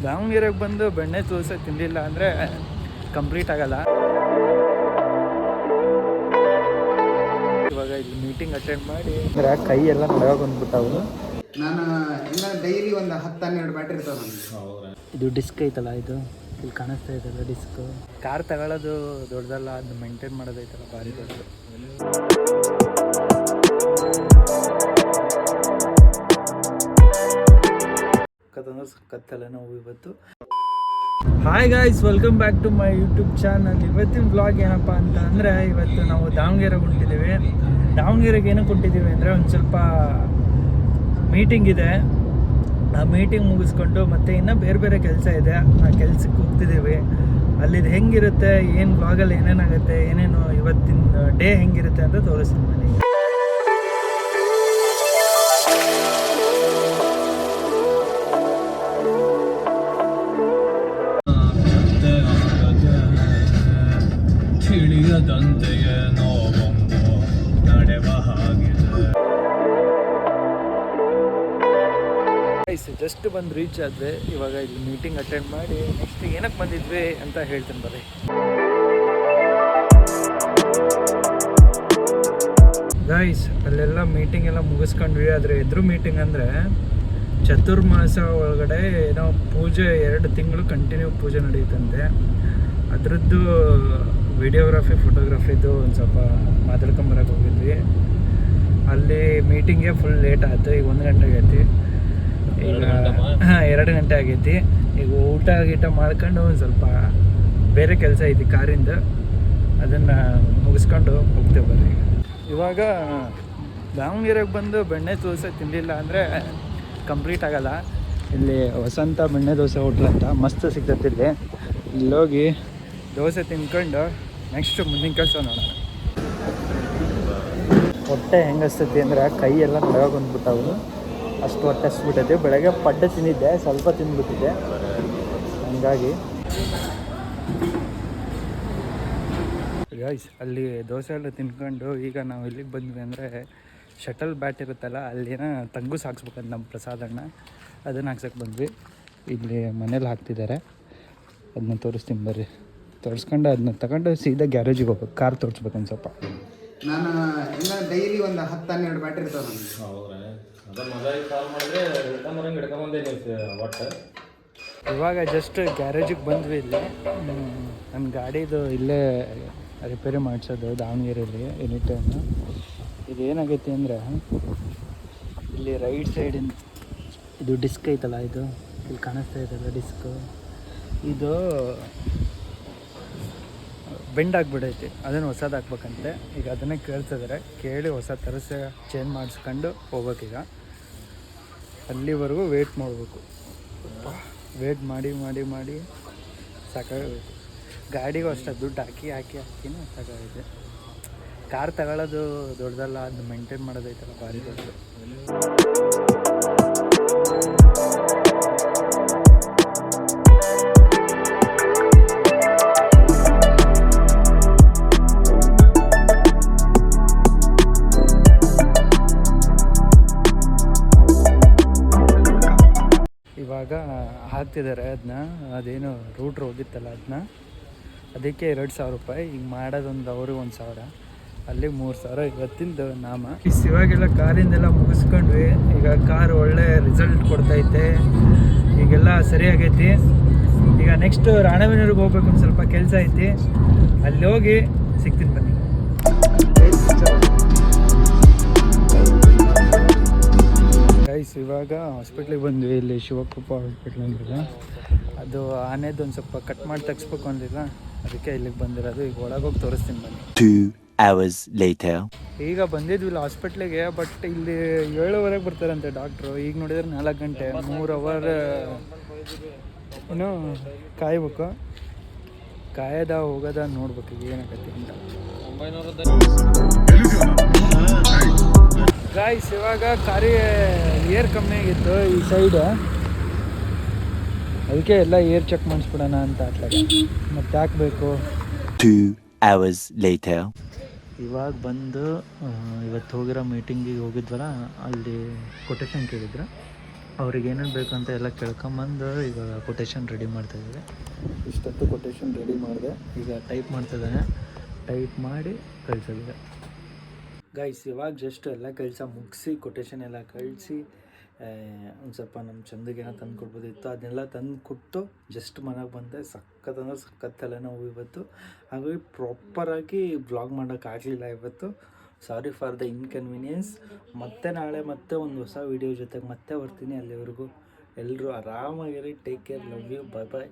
ದಾವಣಗೆರೆಗೆ ಬಂದು ಬೆಣ್ಣೆ ದೋಸೆ ತಿನ್ನಲಿಲ್ಲ ಅಂದರೆ ಕಂಪ್ಲೀಟ್ ಆಗಲ್ಲ. ಇವಾಗ ಇಲ್ಲಿ ಮೀಟಿಂಗ್ ಅಟೆಂಡ್ ಮಾಡಿ ಕೈ ಎಲ್ಲ ನಡಗ ಬಂದ್ಬಿಟ್ಟವು. ನಾನು ಇನ್ನು ಡೈಲಿ ಒಂದು 10-12 ಬ್ಯಾಟ್ರಿ ಇರ್ತಾವೆ ನನಗೆ. ಇದು ಡಿಸ್ಕ್ ಐತಲ್ಲ, ಇದು ಇಲ್ಲಿ ಕಾಣಿಸ್ತಾ ಇದೆಯಲ್ಲ ಡಿಸ್ಕ್. ಕಾರ್ ತಗೊಳ್ಳೋದು ದೊಡ್ಡದಲ್ಲ, ಅದನ್ನ ಮೇಂಟೈನ್ ಮಾಡೋದೈತಲ್ಲ ಭಾರಿ ದೊಡ್ಡದು. ಕತ್ತಲ್ಲ ನಾವು ಇವತ್ತು. Hi guys, welcome back to my YouTube channel. ಇವತ್ತಿನ ಬ್ಲಾಗ್ ಏನಪ್ಪ ಅಂತ ಅಂದರೆ, ಇವತ್ತು ನಾವು ದಾವಣಗೆರೆಗೆ ಹೊಂಟಿದ್ದೀವಿ. ದಾವಣಗೆರೆಗೆ ಏನಕ್ಕೆ ಹೊಂಟಿದ್ದೀವಿ ಅಂದರೆ, ಒಂದು ಸ್ವಲ್ಪ ಮೀಟಿಂಗ್ ಇದೆ. ಆ ಮೀಟಿಂಗ್ ಮುಗಿಸ್ಕೊಂಡು ಮತ್ತೆ ಇನ್ನೂ ಬೇರೆ ಬೇರೆ ಕೆಲಸ ಇದೆ, ಆ ಕೆಲಸಕ್ಕೆ ಹೋಗ್ತಿದ್ದೀವಿ. ಅಲ್ಲಿದು ಹೆಂಗಿರುತ್ತೆ, ಏನು ಬ್ಲಾಗಲ್ಲಿ ಏನೇನಾಗುತ್ತೆ, ಏನೇನು ಇವತ್ತಿನ ಡೇ ಹೆಂಗಿರುತ್ತೆ ಅಂತ ತೋರಿಸ್ತೀನಿ ನನಗೆ. ಜಸ್ಟ್ ಬಂದು ರೀಚ್ ಆದ್ರೆ ಇವಾಗ ಇಲ್ಲಿ ಮೀಟಿಂಗ್ ಅಟೆಂಡ್ ಮಾಡಿ ನೆಕ್ಸ್ಟ್ ಏನಕ್ಕೆ ಬಂದಿದ್ವಿ ಅಂತ ಹೇಳ್ತೀನಿ ಬರ್ರಿ. ಗೈಸ್, ಅಲ್ಲೆಲ್ಲ ಮೀಟಿಂಗ್ ಎಲ್ಲ ಮುಗಿಸ್ಕೊಂಡ್ವಿ. ಆದರೆ ಎದುರು ಮೀಟಿಂಗ್ ಅಂದರೆ ಚತುರ್ಮಾಸ ಒಳಗಡೆ ಏನೋ ಪೂಜೆ 2 ತಿಂಗಳು ಕಂಟಿನ್ಯೂ ಪೂಜೆ ನಡೆಯುತ್ತಂತೆ. ಅದರದ್ದು ವಿಡಿಯೋಗ್ರಫಿ ಫೋಟೋಗ್ರಫಿದು ಒಂದು ಸ್ವಲ್ಪ ಮಾತಾಡ್ಕೊಂಬರಕ್ಕೆ ಹೋಗಿದ್ವಿ. ಅಲ್ಲಿ ಮೀಟಿಂಗ್ಗೆ ಫುಲ್ ಲೇಟ್ ಆಯಿತು. ಈಗ 1 ಗಂಟೆ ಆಗೈತಿ. ಈಗ 2 ಗಂಟೆ ಆಗೈತಿ. ಈಗ ಊಟ ಮಾಡ್ಕೊಂಡು ಒಂದು ಸ್ವಲ್ಪ ಬೇರೆ ಕೆಲಸ ಐತಿ ಕಾರಿಂದ, ಅದನ್ನು ಮುಗಿಸ್ಕೊಂಡು ಹೋಗ್ತೇವೆ ಬರ್ರಿ. ಇವಾಗ ದಾವಣಗೆರೆಗೆ ಬಂದು ಬೆಣ್ಣೆ ದೋಸೆ ತಿನ್ನಲಿಲ್ಲ ಅಂದರೆ ಕಂಪ್ಲೀಟ್ ಆಗಲ್ಲ. ಇಲ್ಲಿ ವಸಂತ ಬೆಣ್ಣೆ ದೋಸೆ ಹೋಟ್ಲ್ ಅಂತ ಮಸ್ತ್ ಸಿಗ್ತೈತಿ. ಇಲ್ಲೋಗಿ ದೋಸೆ ತಿನ್ಕೊಂಡು ನೆಕ್ಸ್ಟ್ ಮುಂದಿನ ಕೆಲಸ ನೋಡೋಣ. ಹೊಟ್ಟೆ ಹೆಂಗಸ್ತೈತಿ ಅಂದರೆ ಕೈ ಎಲ್ಲ ನಡಗ ಬಂದ್ಬಿಟ್ಟವು, ಅಷ್ಟು ಹೊಟ್ಟೆ ಹಸ್ಬಿಟ್ಟೈತೆ. ಬೆಳಗ್ಗೆ ಪಡ್ಡೆ ತಿಂದಿದ್ದೆ, ಸ್ವಲ್ಪ ತಿಂದ್ಬಿಟ್ಟಿದ್ದೆ, ಹಂಗಾಗಿ. ಗೈಸ್, ಅಲ್ಲಿ ದೋಸೆ ಎಲ್ಲ ತಿನ್ಕೊಂಡು ಈಗ ನಾವು ಇಲ್ಲಿಗೆ ಬಂದ್ವಿ ಅಂದರೆ ಶಟಲ್ ಬ್ಯಾಟ್ ಇರುತ್ತಲ್ಲ, ಅಲ್ಲಿನ ತಂಗುಸ್ ಹಾಕ್ಸ್ಬೇಕಂತ ನಮ್ಮ ಪ್ರಸಾದಣ್ಣ, ಅದನ್ನು ಹಾಕ್ಸಕ್ಕೆ ಬಂದ್ವಿ. ಇಲ್ಲಿ ಮನೇಲಿ ಹಾಕ್ತಿದ್ದಾರೆ, ಅದನ್ನ ತೋರಿಸ್ತೀನಿ ಬರ್ರಿ. ತೋರಿಸ್ಕೊಂಡು ಅದನ್ನ ತಗೊಂಡು ಸೀದಾ ಗ್ಯಾರೇಜಿಗೆ ಹೋಗ್ಬೇಕು, ಕಾರ್ ತೋರಿಸ್ಬೇಕಂತ ಸ್ವಲ್ಪ. ನಾನು ಇನ್ನು ಡೈಲಿ ಒಂದು 10-12 ಬ್ಯಾಟ್ರಿ ಇರ್ತಾವೆ ನನಗೆ. ಇವಾಗ ಜಸ್ಟ್ ಗ್ಯಾರೇಜಿಗೆ ಬಂದ್ವಿ. ಇಲ್ಲಿ ನನ್ನ ಗಾಡಿದು ಇಲ್ಲೇ ರಿಪೇರಿ ಮಾಡಿಸೋದು ದಾವಣಗೆರೆಯಲ್ಲಿ ಎನಿ ಟೈಮು. ಇದು ಏನಾಗೈತಿ ಅಂದರೆ, ಇಲ್ಲಿ ರೈಟ್ ಸೈಡಿಂದ ಇದು ಡಿಸ್ಕ್ ಐತಲ್ಲ, ಇದು ಇಲ್ಲಿ ಕಾಣಿಸ್ತಾ ಇದೆಯಲ್ಲ ಡಿಸ್ಕು, ಇದು ಬೆಂಡ್ ಆಗಿಬಿಡೈತಿ. ಅದನ್ನು ಹೊಸದು ಹಾಕ್ಬೇಕಂತೆ. ಈಗ ಅದನ್ನೇ ಕೇಳ್ತಿದ್ದಾರೆ, ಕೇಳಿ ಹೊಸ ತರಿಸಿ ಚೇಂಜ್ ಮಾಡಿಸ್ಕೊಂಡು ಹೋಗ್ಬೇಕೀಗ. ಅಲ್ಲಿವರೆಗೂ ವೇಟ್ ಮಾಡಬೇಕು. ವೇಟ್ ಮಾಡಿ ಸಾಕಾಗಬೇಕು. ಗಾಡಿಗೂ ಅಷ್ಟೇ ದುಡ್ಡು ಹಾಕಿನೂ ಸಾಕಾಗೈತೆ. ಕಾರ್ ತಗೊಳ್ಳೋದು ದೊಡ್ಡದಲ್ಲ, ಅದನ್ನ ಮೇಂಟೈನ್ ಮಾಡೋದೈತಲ್ಲ ಭಾರಿ ದೊಡ್ಡದು. ಇವಾಗ ಹಾಕ್ತಿದ್ದಾರೆ ಅದನ್ನ, ಅದೇನು ರೂಟ್ರ್ ಹೋಗಿತ್ತಲ್ಲ ಅದನ್ನ, ಅದಕ್ಕೆ 2,000 ರೂಪಾಯಿ. ಈಗ ಮಾಡೋದೊಂದು ಅವ್ರಿಗೆ 1,000, ಅಲ್ಲಿ 3,000 ಇವತ್ತಿಂದು ನಾಮ. ಇವಾಗೆಲ್ಲ ಕಾರಿಂದೆಲ್ಲ ಮುಗಿಸ್ಕೊಂಡ್ವಿ. ಈಗ ಕಾರ್ ಒಳ್ಳೆ ರಿಸಲ್ಟ್ ಕೊಡ್ತೈತೆ, ಈಗೆಲ್ಲ ಸರಿಯಾಗೈತಿ. ಈಗ ನೆಕ್ಸ್ಟ್ ರಾಣೆಬೆನ್ನೂರಿಗೆ ಹೋಗ್ಬೇಕು, ಒಂದು ಸ್ವಲ್ಪ ಕೆಲಸ ಐತಿ, ಅಲ್ಲಿ ಹೋಗಿ ಸಿಗ್ತೀನಿ ಬನ್ನಿ. ಗೈಸ್, ಇವಾಗ ಹಾಸ್ಪಿಟ್ಲಿಗೆ ಬಂದ್ವಿ. ಇಲ್ಲಿ ಶಿವಕೃಪಾ ಹಾಸ್ಪಿಟ್ಲ್ ಅಂದ್ರಲ್ಲ, ಅದು ಆನೆದು ಒಂದು ಸ್ವಲ್ಪ ಕಟ್ ಮಾಡಿ ತೆಗಿಸ್ಬೇಕು ಅಂದಿಲ್ಲ, ಅದಕ್ಕೆ ಇಲ್ಲಿಗೆ ಬಂದಿರೋದು. ಈಗ ಒಳಗೋಗಿ ತೋರಿಸ್ತೀನಿ ಬನ್ನಿ. 2 hours later. ಈಗ ಬಂದಿದ್ವಿಲ್ಲ ಹಾಸ್ಪಿಟ್ಲಿಗೆ, ಬಟ್ ಇಲ್ಲಿ 7:00 ಬರ್ತಾರಂತೆ ಡಾಕ್ಟ್ರು. ಈಗ ನೋಡಿದ್ರೆ 4 ಗಂಟೆ, 3 ಅವರ್ ಇನ್ನೂ ಕಾಯ್ಬೇಕು. ಕಾಯದ ಹೋಗೋದ ನೋಡ್ಬೇಕು ಈಗ ಏನಾಗತ್ತೆ ಅಂತ. ಗಾಯ್ಸ್, ಇವಾಗ ಕಾರಿ ಏರ್ ಕಮ್ಮಿ ಆಗಿತ್ತು ಈ ಸೈಡ್, ಅದಕ್ಕೆ ಎಲ್ಲ ಏರ್ ಚೆಕ್ ಮಾಡಿಸ್ಬಿಡೋಣ ಅಂತ ಹಾಕ್ಲಾಗ ಮತ್ತೆ ಹಾಕಬೇಕು. 2 hours later. ಇವಾಗ ಬಂದು ಇವತ್ತು ಹೋಗಿರೋ ಮೀಟಿಂಗಿಗೆ ಹೋಗಿದ್ವಲ್ಲ, ಅಲ್ಲಿ ಕೊಟೇಶನ್ ಕೇಳಿದ್ರು, ಅವ್ರಿಗೆ ಏನೇನು ಬೇಕು ಅಂತ ಎಲ್ಲ ಕೇಳ್ಕೊಂಬಂದು ಈಗ ಕೊಟೇಶನ್ ರೆಡಿ ಮಾಡ್ತಾಯಿದ್ದಾರೆ. ಇಷ್ಟೊತ್ತು ಕೊಟೇಶನ್ ರೆಡಿ ಮಾಡಿದೆ, ಈಗ ಟೈಪ್ ಮಾಡ್ತಿದ್ದಾನೆ. ಟೈಪ್ ಮಾಡಿ ಕಳಿಸೋದಿದೆ ಗೈಸ್. ಇವಾಗ ಜಸ್ಟ್ ಎಲ್ಲ ಕೆಲಸ ಮುಗಿಸಿ ಕೊಟೇಶನ್ ಎಲ್ಲ ಕಳಿಸಿ ಒಂದು ಸ್ವಲ್ಪ ನಮ್ಮ ಚಂದಿಗೆ ಏನೋ ತಂದು ಕೊಡ್ಬೋದಿತ್ತು, ಅದನ್ನೆಲ್ಲ ತಂದು ಕೊಟ್ಟು ಜಸ್ಟ್ ಮನೆಗೆ ಬಂದೆ. ಸಖತ್ತಂದ್ರೆ ಸಖತ್ತಲ್ಲ ನಾವು ಇವತ್ತು. ಹಾಗಾಗಿ ಪ್ರಾಪರಾಗಿ ವ್ಲಾಗ್ ಮಾಡೋಕ್ಕಾಗಲಿಲ್ಲ ಇವತ್ತು. Sorry for the inconvenience. ಮತ್ತೆ ನಾಳೆ ಮತ್ತೆ ಒಂದು ಹೊಸ ವೀಡಿಯೋ ಜೊತೆಗೆ ಮತ್ತೆ ಬರ್ತೀನಿ. ಅಲ್ಲಿವರೆಗೂ ಎಲ್ಲರೂ ಆರಾಮಾಗಿರಿ. Take care, love you, bye bye.